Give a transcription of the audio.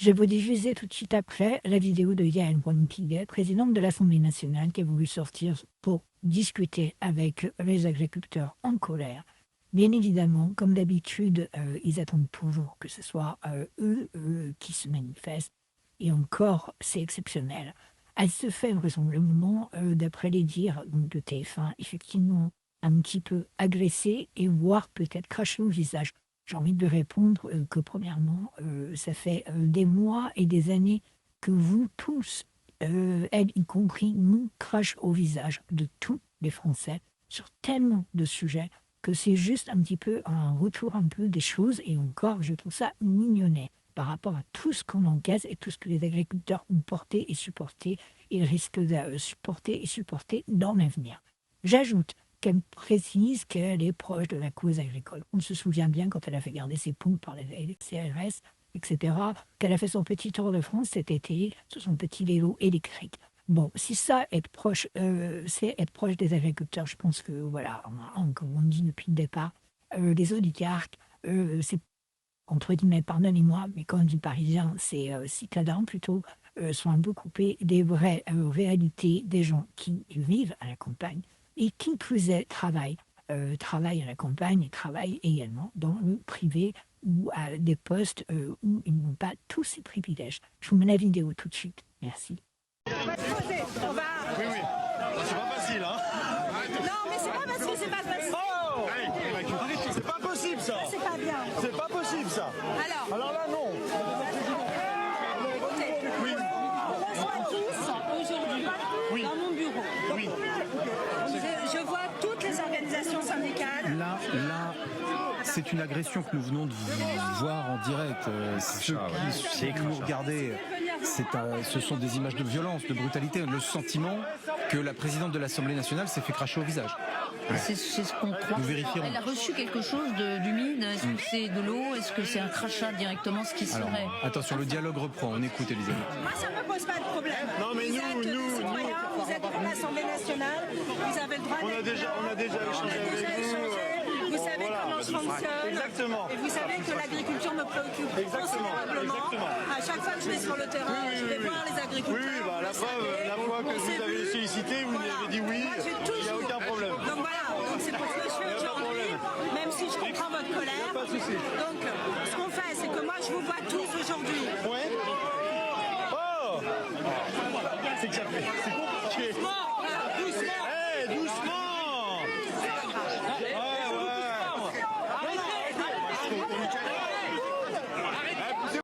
Je vous diffusais tout de suite après la vidéo de Yael Braun-Pivet, présidente de l'Assemblée nationale, qui a voulu sortir pour discuter avec les agriculteurs en colère. Bien évidemment, comme d'habitude, ils attendent toujours que ce soit eux qui se manifestent. Et encore, c'est exceptionnel. Elle se fait vraisemblablement, d'après les dires donc, de TF1, effectivement un petit peu agressée et voire peut-être cracher au visage. J'ai envie de répondre que premièrement, ça fait des mois et des années que vous tous, elle y compris, nous crache au visage de tous les Français sur tellement de sujets que c'est juste un petit peu un retour un peu des choses et encore, je trouve ça mignonnet par rapport à tout ce qu'on encaisse et tout ce que les agriculteurs ont porté et supporté et risquent de supporter et supporter dans l'avenir. J'ajoute qu'elle précise qu'elle est proche de la cause agricole. On se souvient bien quand elle a fait garder ses poules par les CRS, etc., qu'elle a fait son petit tour de France cet été sur son petit vélo électrique. Bon, si ça, être proche, c'est être proche des agriculteurs, je pense que, voilà, comme on dit depuis le départ, les oligarques, c'est, entre guillemets, pardonnez-moi, mais quand on dit parisien, c'est citadins plutôt, sont un peu coupés des vraies réalités des gens qui vivent à la campagne et qui plus est travaillent à la campagne et travaillent également dans le privé ou à des postes où ils n'ont pas tous ces privilèges. Je vous mets la vidéo tout de suite. Merci. On va... Oui, oui. C'est pas facile, hein. Non, mais c'est pas parce que c'est pas facile. Oh, c'est pas possible, ça. C'est pas bien. C'est pas possible, ça. Alors là, non. Écoutez, Oui. on reçoit tous aujourd'hui Oui. dans mon bureau. Oui. Je vois toutes les organisations syndicales. Là, c'est une agression que nous venons de voir en direct. Ceux qui nous regardez, ce sont des images de violence, de brutalité. Le sentiment que la présidente de l'Assemblée nationale s'est fait cracher au visage. C'est ce qu'on croit. Nous vérifierons. Elle a reçu quelque chose d'humide. Est-ce que c'est de l'eau? Est-ce que c'est un crachat directement, ce qui serait? Alors, attention, le dialogue reprend. On écoute, Elisabeth. Moi, ça ne me pose pas de problème. Non, mais vous êtes des citoyens, vous êtes devant l'Assemblée nationale, vous avez le droit On a déjà échangé avec vous. Vous savez Voilà. comment je fonctionne. Exactement. Et vous savez que l'agriculture me préoccupe considérablement. Exactement. À chaque fois que je vais sur le terrain, je vais voir les agriculteurs. Oui, bah, la fois que on vous s'est avez vu. sollicité, vous Voilà. avez dit oui. Moi, j'ai Il n'y a toujours- aucun problème. Donc voilà, donc c'est pour ce que je fais aujourd'hui, même si je comprends votre colère. Pas de souci. Donc ce qu'on fait, c'est que moi je vous vois tous aujourd'hui. Ouais. Oh. C'est que ça fait. C'est compliqué. Doucement, doucement. Doucement.